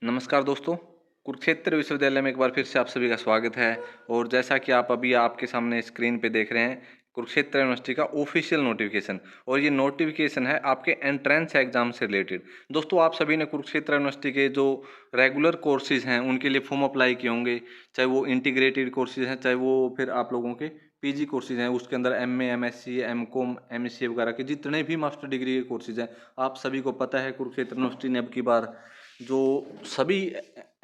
नमस्कार दोस्तों, कुरुक्षेत्र विश्वविद्यालय में एक बार फिर से आप सभी का स्वागत है। और जैसा कि आप अभी आपके सामने स्क्रीन पे देख रहे हैं, कुरुक्षेत्र यूनिवर्सिटी का ऑफिशियल नोटिफिकेशन, और ये नोटिफिकेशन है आपके एंट्रेंस एग्जाम से रिलेटेड। दोस्तों, आप सभी ने कुरुक्षेत्र यूनिवर्सिटी के जो रेगुलर कोर्सेज हैं उनके लिए फॉर्म अप्लाई किए होंगे, चाहे वो इंटीग्रेटेड कोर्सेज हैं, चाहे वो फिर आप लोगों के पीजी कोर्सेज हैं, उसके अंदर एमए, एमएससी, एमकॉम, एमएससी वगैरह के जितने भी मास्टर डिग्री के कोर्सेज हैं, आप सभी को पता है कुरुक्षेत्र यूनिवर्सिटी ने अब की बार जो सभी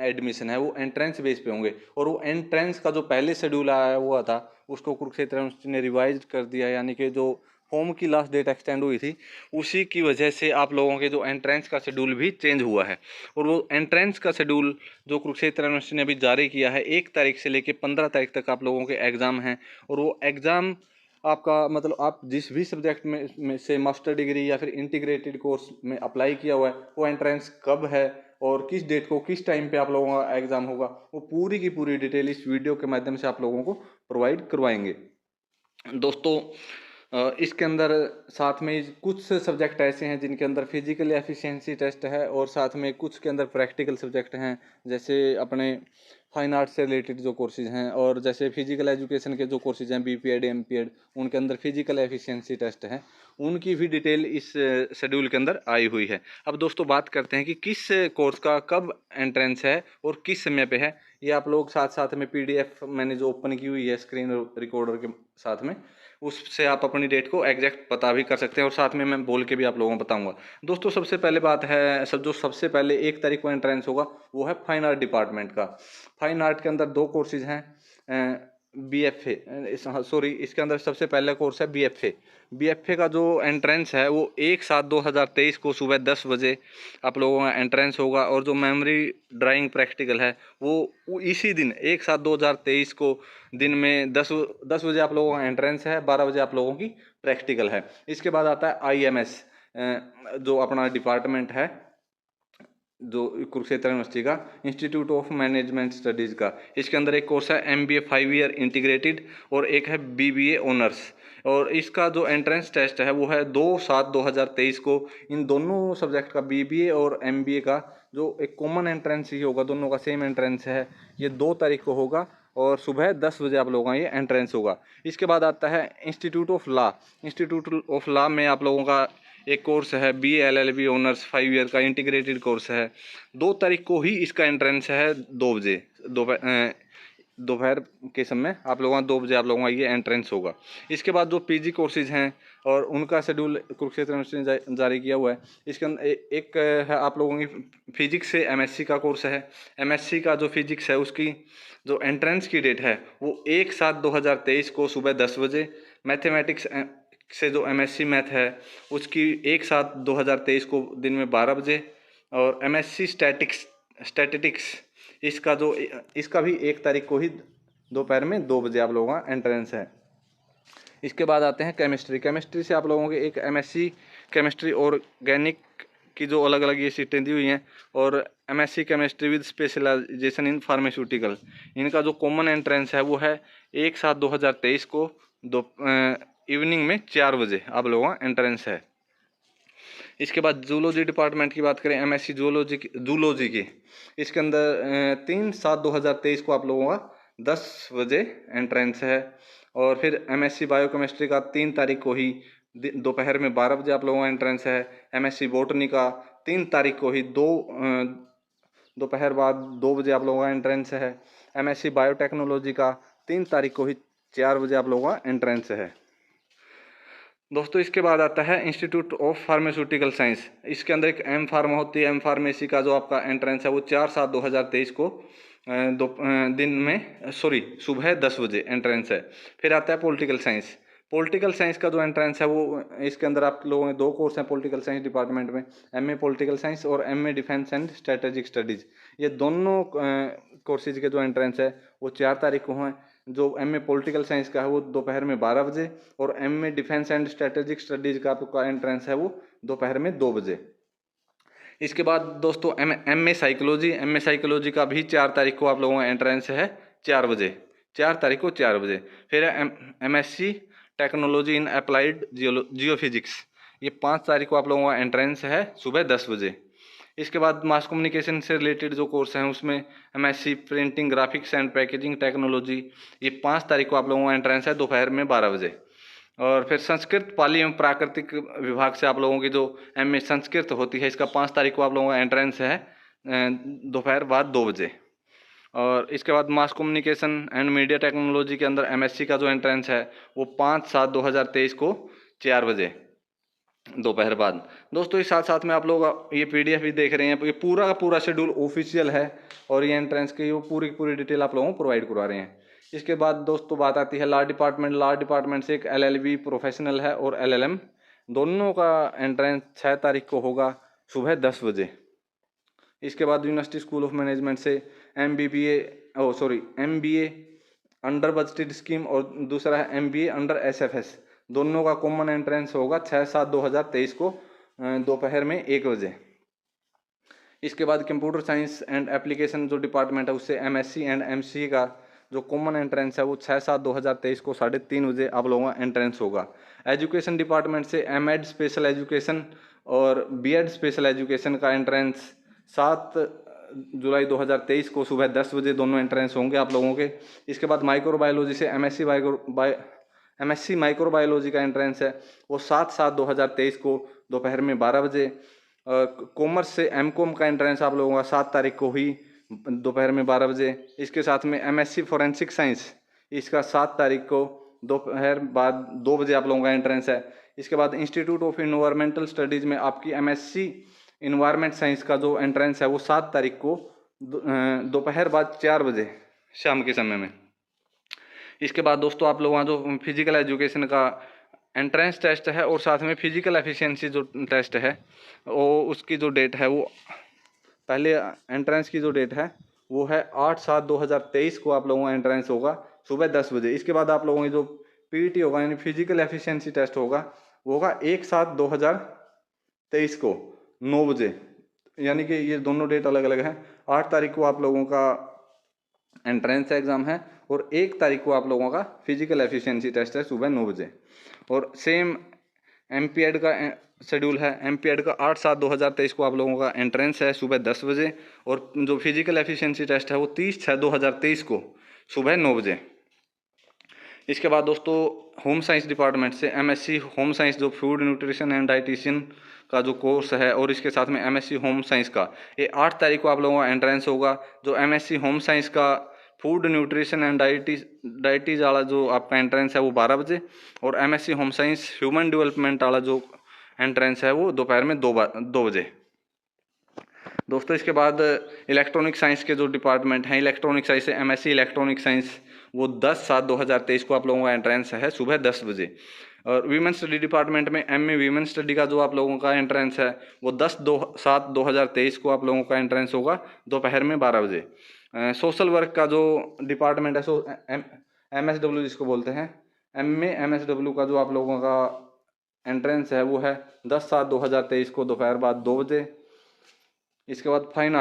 एडमिशन है वो एंट्रेंस बेस पे होंगे। और वो एंट्रेंस का जो पहले शेड्यूल आया हुआ था उसको कुरुक्षेत्र यूनिवर्सिटी ने रिवाइज कर दिया, यानी कि जो फॉर्म की लास्ट डेट एक्सटेंड हुई थी उसी की वजह से आप लोगों के जो एंट्रेंस का शेड्यूल भी चेंज हुआ है। और वो एंट्रेंस का शेड्यूल जो कुरुक्षेत्र यूनिवर्सिटी ने अभी जारी किया है, 1 तारीख से लेकर 15 तारीख तक आप लोगों के एग्ज़ाम हैं। और वो एग्ज़ाम आपका मतलब आप जिस भी सब्जेक्ट में से मास्टर डिग्री या फिर इंटीग्रेटेड कोर्स में अप्लाई किया हुआ है, वो एंट्रेंस कब है और किस डेट को किस टाइम पे आप लोगों का एग्ज़ाम होगा, वो पूरी की पूरी डिटेल इस वीडियो के माध्यम से आप लोगों को प्रोवाइड करवाएंगे। दोस्तों, इसके अंदर साथ में कुछ सब्जेक्ट ऐसे हैं जिनके अंदर फिजिकल एफिशिएंसी टेस्ट है, और साथ में कुछ के अंदर प्रैक्टिकल सब्जेक्ट हैं, जैसे अपने फाइन आर्ट्स से रिलेटेड जो कोर्सेज हैं, और जैसे फिजिकल एजुकेशन के जो कोर्सेज हैं बीपीएड एमपीएड, उनके अंदर फिजिकल एफिशिएंसी टेस्ट है। उनकी भी डिटेल इस शेड्यूल के अंदर आई हुई है। अब दोस्तों बात करते हैं कि किस कोर्स का कब एंट्रेंस है और किस समय पे है। ये आप लोग साथ साथ में पीडीएफ मैंने जो ओपन की हुई है स्क्रीन रिकॉर्डर के साथ में, उससे आप अपनी डेट को एग्जैक्ट पता भी कर सकते हैं, और साथ में मैं बोल के भी आप लोगों को बताऊंगा। दोस्तों, सबसे पहले बात है जो सबसे पहले 1 तारीख को एंट्रेंस होगा वो है फाइन आर्ट डिपार्टमेंट का। फाइन आर्ट के अंदर 2 कोर्सेज हैं, बीएफए, सॉरी, इसके अंदर सबसे पहला कोर्स है बीएफए। बीएफए का जो एंट्रेंस है वो 1/7/2023 को सुबह 10 बजे आप लोगों का एंट्रेंस होगा। और जो मेमोरी ड्राइंग प्रैक्टिकल है वो इसी दिन 1/7/2023 को दिन में 10 बजे आप लोगों का एंट्रेंस है, 12 बजे आप लोगों की प्रैक्टिकल है। इसके बाद आता है आईएमएस, जो अपना डिपार्टमेंट है जो कुरुक्षेत्र यूनिवर्सिटी का, इंस्टीट्यूट ऑफ मैनेजमेंट स्टडीज़ का। इसके अंदर एक कोर्स है एमबीए 5 ईयर इंटीग्रेटेड, और एक है बीबीए ऑनर्स। और इसका जो एंट्रेंस टेस्ट है वो है 2/7/2023 को। इन दोनों सब्जेक्ट का, बीबीए और एमबीए का, जो एक कॉमन एंट्रेंस ही होगा, दोनों का सेम एंट्रेंस है, ये 2 तारीख को होगा, और सुबह 10 बजे आप लोगों का ये एंट्रेंस होगा। इसके बाद आता है institute of law. Institute of law में आप लोगों का एक कोर्स है B L L B honours 5 year का इंटीग्रेटेड कोर्स है। 2 तारीख को ही इसका एंट्रेंस है, 2 बजे दोपहर के समय आप लोगों का 2 बजे आप लोगों का ये एंट्रेंस होगा। इसके बाद जो पीजी कोर्सेज हैं और उनका शेड्यूल कुरुक्षेत्र यूनिवर्सिटी ने जारी किया हुआ है। इसके अंदर एक है आप लोगों की फिजिक्स से एमएससी का कोर्स है। एमएससी का जो फिजिक्स है उसकी जो एंट्रेंस की डेट है वो 1/7/2023 को सुबह 10 बजे। मैथमेटिक्स से जो एमएससी मैथ है उसकी 1/7/2023 को दिन में 12 बजे। और एमएससी स्टैटिस्टिक्स इसका भी 1 तारीख को ही दोपहर में 2 बजे आप लोगों का एंट्रेंस है। इसके बाद आते हैं केमिस्ट्री से आप लोगों के एक एमएससी केमिस्ट्री ऑर्गेनिक की जो अलग अलग ये सीटें दी हुई हैं, और MSc chemistry with specialization in pharmaceutical, इनका जो कॉमन एंट्रेंस है वो है 1/7/2023 को इवनिंग में 4 बजे आप लोगों का एंट्रेंस है। इसके बाद जूलॉजी डिपार्टमेंट की बात करें, एमएससी जूलॉजी की, इसके अंदर 3/7/2023 को आप लोगों का 10 बजे एंट्रेंस है। और फिर एमएससी बायोकेमिस्ट्री का 3 तारीख को ही दोपहर में 12 बजे आप लोगों का एंट्रेंस है। एमएससी बॉटनी का 3 तारीख को ही दोपहर बाद 2 बजे आप लोगों का एंट्रेंस है। एमएससी बायोटेक्नोलॉजी का 3 तारीख को ही 4 बजे आप लोगों का एंट्रेंस है। दोस्तों, इसके बाद आता है इंस्टीट्यूट ऑफ फार्मास्यूटिकल साइंस। इसके अंदर एक एम फार्मा होती है। एम फार्मेसी का जो आपका एंट्रेंस है वो 4/7/2023 को दिन में सुबह 10 बजे एंट्रेंस है। फिर आता है पॉलिटिकल साइंस। पॉलिटिकल साइंस का जो एंट्रेंस है वो इसके अंदर आप लोगों ने 2 कोर्स हैं पॉलिटिकल साइंस डिपार्टमेंट में, एमए पॉलिटिकल साइंस और MA defence and strategic studies. ये दोनों कोर्सेज के जो एंट्रेंस है वो 4 तारीख को हैं। जो एमए पॉलिटिकल साइंस का है वो दोपहर में 12 बजे, और MA defence and strategic studies का आपका एंट्रेंस है वो दोपहर में 2 बजे। इसके बाद दोस्तों एमए साइकोलॉजी का भी 4 तारीख को आप लोगों का एंट्रेंस है 4 बजे, 4 तारीख को 4 बजे। फिर MSc technology in applied geophysics, ये 5 तारीख को आप लोगों का एंट्रेंस है सुबह 10 बजे। इसके बाद मास कम्युनिकेशन से रिलेटेड जो कोर्स हैं उसमें MSc printing graphics and packaging technology, ये 5 तारीख को आप लोगों का एंट्रेंस है दोपहर में 12 बजे। और फिर संस्कृत पाली एवं प्राकृतिक विभाग से आप लोगों की जो एमए संस्कृत होती है, इसका 5 तारीख को आप लोगों का एंट्रेंस है दोपहर बाद 2 बजे। और इसके बाद mass communication and media technology के अंदर एमएससी का जो एंट्रेंस है वो 5/7/2023 को 4 बजे दोपहर बाद। दोस्तों इस साथ साथ में आप लोग ये पीडीएफ भी देख रहे हैं, ये पूरा का पूरा शेड्यूल ऑफिशियल है और ये एंट्रेंस की वो पूरी की पूरी डिटेल आप लोगों को प्रोवाइड करवा रहे हैं। इसके बाद दोस्तों बात आती है लॉ डिपार्टमेंट। लॉ डिपार्टमेंट से एक एलएलबी प्रोफेशनल है और एलएलएम, दोनों का एंट्रेंस 6 तारीख को होगा सुबह 10 बजे। इसके बाद यूनिवर्सिटी स्कूल ऑफ मैनेजमेंट से एमबीए अंडर बजटेड स्कीम और दूसरा है एमबीए अंडर एसएफएस, दोनों का कॉमन एंट्रेंस होगा 6/7/2023 को दोपहर में 1 बजे। इसके बाद कंप्यूटर साइंस एंड एप्लीकेशन जो डिपार्टमेंट है उससे एमएससी एंड एमसीए का जो कॉमन एंट्रेंस है वो 6/7/2023 को 3:30 बजे आप लोगों का एंट्रेंस होगा। एजुकेशन डिपार्टमेंट से एमएड स्पेशल एजुकेशन और बीएड स्पेशल एजुकेशन का एंट्रेंस 7 जुलाई 2023 को सुबह 10 बजे दोनों एंट्रेंस होंगे आप लोगों के। इसके बाद माइक्रोबायोलॉजी से एमएससी माइक्रोबायोलॉजी का एंट्रेंस है वो 7/7/2023 को दोपहर में 12 बजे। कॉमर्स से एमकॉम का एंट्रेंस आप लोगों का 7 तारीख को ही दोपहर में 12 बजे। इसके साथ में एमएससी फॉरेंसिक साइंस, इसका 7 तारीख को दोपहर बाद 2 बजे आप लोगों का एंट्रेंस है। इसके बाद इंस्टीट्यूट ऑफ इन्वायरमेंटल स्टडीज़ में आपकी एमएससी इन्वायरमेंट साइंस का जो एंट्रेंस है वो 7 तारीख को दोपहर बाद 4 बजे शाम के समय में। इसके बाद दोस्तों आप लोगों का जो फिजिकल एजुकेशन का एंट्रेंस टेस्ट है और साथ में फिजिकल एफिशिएंसी जो टेस्ट है वो उसकी जो डेट है वो पहले एंट्रेंस की जो डेट है वो है 8/7/2023 को आप लोगों का एंट्रेंस होगा सुबह 10 बजे। इसके बाद आप लोगों की जो पीईटी होगा यानी फिजिकल एफिशिएंसी टेस्ट होगा वो होगा 1/7/2023 को 9 बजे, यानी कि ये दोनों डेट अलग अलग हैं। 8 तारीख को आप लोगों का एंट्रेंस एग्ज़ाम है और 1 तारीख को आप लोगों का फिजिकल एफिशिएंसी टेस्ट है सुबह 9 बजे। और सेम एमपीएड का शेड्यूल है। एमपीएड का 8/7/2023 को आप लोगों का एंट्रेंस है सुबह 10 बजे और जो फिजिकल एफिशिएंसी टेस्ट है वो 30/6/2023 को सुबह 9 बजे। इसके बाद दोस्तों होम साइंस डिपार्टमेंट से एमएससी होम साइंस जो फूड न्यूट्रिशन एंड डाइटिशियन का जो कोर्स है और इसके साथ में एमएससी होम साइंस का ये 8 तारीख को आप लोगों का एंट्रेंस होगा। जो एमएससी होम साइंस का फूड न्यूट्रिशन एंड डाइटीज वाला जो आपका एंट्रेंस है वो 12 बजे और MSc home science human development वाला जो एंट्रेंस है वो दोपहर में 2 बजे। दोस्तों इसके बाद इलेक्ट्रॉनिक साइंस के जो डिपार्टमेंट हैं, इलेक्ट्रॉनिक साइंस से एमएससी इलेक्ट्रॉनिक साइंस वो 10/7/2023 को आप लोगों का एंट्रेंस है सुबह 10 बजे। और वीमेन स्टडी डिपार्टमेंट में एमए वीमेन स्टडी का जो आप लोगों का एंट्रेंस है वो 10/7/2023 को आप लोगों का एंट्रेंस होगा दोपहर में 12 बजे। सोशल वर्क का जो डिपार्टमेंट है एमएसडब्ल्यू जिसको बोलते हैं, एमए एमएसडब्ल्यू का जो आप लोगों का एंट्रेंस है वो है 10/7/2023 को दोपहर बाद 2 बजे। इसके बाद फाइन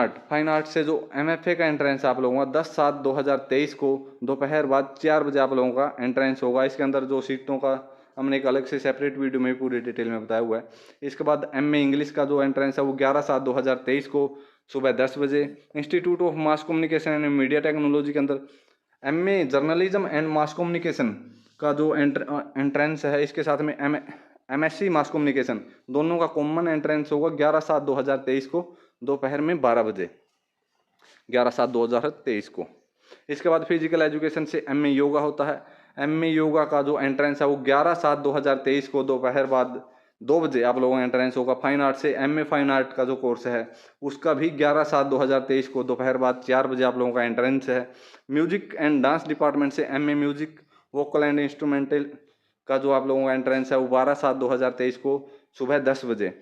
आर्ट से जो एमएफए का एंट्रेंस आप लोगों का 10/7/2023 को दोपहर बाद 4 बजे आप लोगों का एंट्रेंस होगा। इसके अंदर जो सीटों का हमने एक अलग से सेपरेट वीडियो में पूरी डिटेल में बताया हुआ है। इसके बाद एमए इंग्लिश का जो एंट्रेंस है वो 11/7/2023 को सुबह 10 बजे। Institute of mass communication and media technology के अंदर MA journalism and mass communication का जो एंट्रेंस है इसके साथ में एमएससी मास कम्युनिकेशन दोनों का कॉमन एंट्रेंस होगा 11/7/2023 को दोपहर में 12 बजे, 11/7/2023 को। इसके बाद फिजिकल एजुकेशन से एमए योगा होता है। एमए योगा का जो एंट्रेंस है वो 11/7/2023 को दोपहर बाद 2 बजे आप लोगों का एंट्रेंस होगा। फाइन आर्ट से एमए फाइन आर्ट का जो कोर्स है उसका भी 11/7/2023 को दोपहर बाद 4 बजे आप लोगों का एंट्रेंस है। म्यूजिक एंड डांस डिपार्टमेंट से MA music vocal and instrumental का जो आप लोगों का एंट्रेंस है वो 12/7/2023 को सुबह 10 बजे।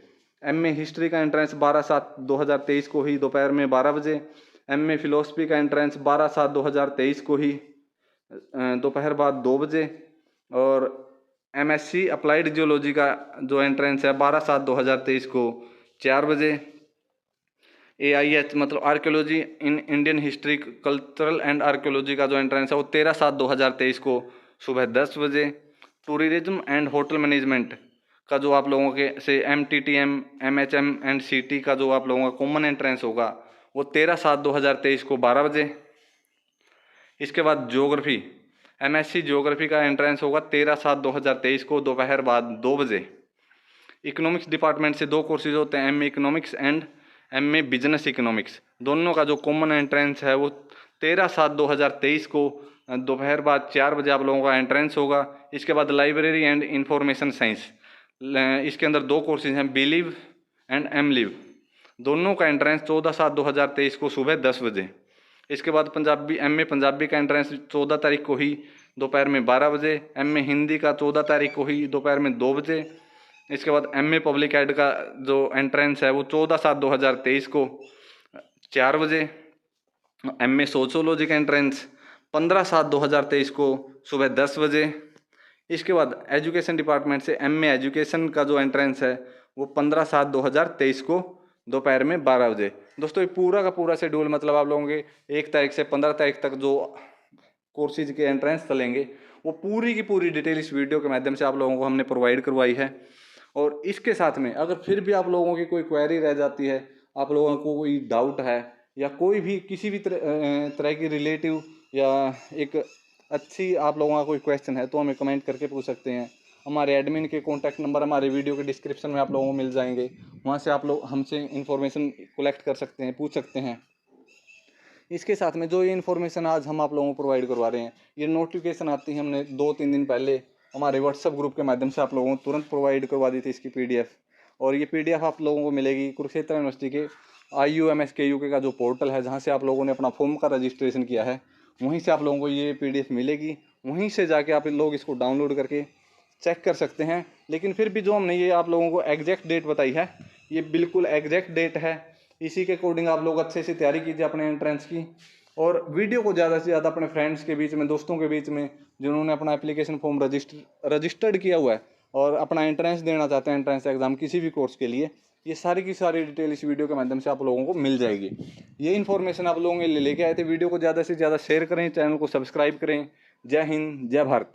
एमए हिस्ट्री का एंट्रेंस 12/7/2023 को ही दोपहर में 12 बजे। एमए फिलोसफी का एंट्रेंस 12/7/2023 को ही दोपहर बाद 2 बजे। और एमएससी अप्लाइड जियोलॉजी का जो एंट्रेंस है 12/7/2023 को 4 बजे। AIH मतलब archaeology in Indian history cultural and archaeology का जो एंट्रेंस है वो 13/7/2023 को सुबह 10 बजे। टूरिज्म एंड होटल मैनेजमेंट का जो आप लोगों के से MTTM, MHM एंड CT का जो आप लोगों का कॉमन एंट्रेंस होगा वो 13/7/2023 को 12 बजे। इसके बाद ज्योग्राफी, MSc ज्योग्राफी का एंट्रेंस होगा 13/7/2023 को दोपहर बाद 2 बजे। इकोनॉमिक्स डिपार्टमेंट से 2 कोर्सेज होते हैं, MA economics and MA business economics. दोनों का जो कॉमन एंट्रेंस है वो 13/7/2023 को दोपहर बाद 4 बजे आप लोगों का एंट्रेंस होगा। इसके बाद लाइब्रेरी एंड इंफॉर्मेशन साइंस, इसके अंदर 2 कोर्सेज हैं, BLIV एंड MLIV। दोनों का एंट्रेंस 14/7/2023 को सुबह 10 बजे। इसके बाद पंजाबी, MA पंजाबी का एंट्रेंस 14 तारीख को ही दोपहर में 12 बजे। MA हिंदी का 14 तारीख को ही दोपहर में 2 बजे। इसके बाद MA पब्लिक एड का जो एंट्रेंस है वो 14/7/2023 को 4 बजे। MA सोशियोलॉजी का एंट्रेंस 15/7/2023 को सुबह 10 बजे। इसके बाद एजुकेशन डिपार्टमेंट से MA एजुकेशन का जो एंट्रेंस है वो 15/7/2023 को दोपहर में 12 बजे। दोस्तों ये पूरा का पूरा शेड्यूल, मतलब आप लोगों के 1 तारीख से 15 तारीख तक जो कोर्सेज के एंट्रेंस चलेंगे वो पूरी की पूरी डिटेल इस वीडियो के माध्यम से आप लोगों को हमने प्रोवाइड करवाई है। और इसके साथ में अगर फिर भी आप लोगों की कोई क्वेरी रह जाती है, आप लोगों को कोई डाउट है या कोई भी किसी भी तरह की रिलेटिव या एक अच्छी आप लोगों का कोई क्वेश्चन है तो हमें कमेंट करके पूछ सकते हैं। हमारे एडमिन के कॉन्टैक्ट नंबर हमारे वीडियो के डिस्क्रिप्शन में आप लोगों को मिल जाएंगे, वहाँ से आप लोग हमसे इन्फॉर्मेशन कलेक्ट कर सकते हैं, पूछ सकते हैं। इसके साथ में जो ये इन्फॉर्मेशन आज हम आप लोगों को प्रोवाइड करवा रहे हैं, ये नोटिफिकेशन आती है हमने 2-3 दिन पहले हमारे व्हाट्सएप ग्रुप के माध्यम से आप लोगों को तुरंत प्रोवाइड करवा दी थी इसकी PDF। और ये PDF आप लोगों को मिलेगी कुरुक्षेत्र यूनिवर्सिटी के IUMSKUK का जो पोर्टल है, जहाँ से आप लोगों ने अपना फॉर्म का रजिस्ट्रेशन किया है, वहीं से आप लोगों को ये PDF मिलेगी। वहीं से जाके आप लोग इसको डाउनलोड करके चेक कर सकते हैं। लेकिन फिर भी जो हमने ये आप लोगों को एग्जैक्ट डेट बताई है, ये बिल्कुल एग्जैक्ट डेट है। इसी के अकॉर्डिंग आप लोग अच्छे से तैयारी कीजिए अपने एंट्रेंस की, और वीडियो को ज़्यादा से ज़्यादा अपने फ्रेंड्स के बीच में, दोस्तों के बीच में, जिन्होंने अपना एप्लीकेशन फॉर्म रजिस्टर्ड किया हुआ है और अपना एंट्रेंस देना चाहते हैं, एंट्रेंस एग्जाम किसी भी कोर्स के लिए, ये सारी की सारी डिटेल इस वीडियो के माध्यम से आप लोगों को मिल जाएगी। ये इन्फॉर्मेशन आप लोगों के लिए लेके आए थे। वीडियो को ज़्यादा से ज़्यादा शेयर करें, चैनल को सब्सक्राइब करें। जय हिंद, जय भारत।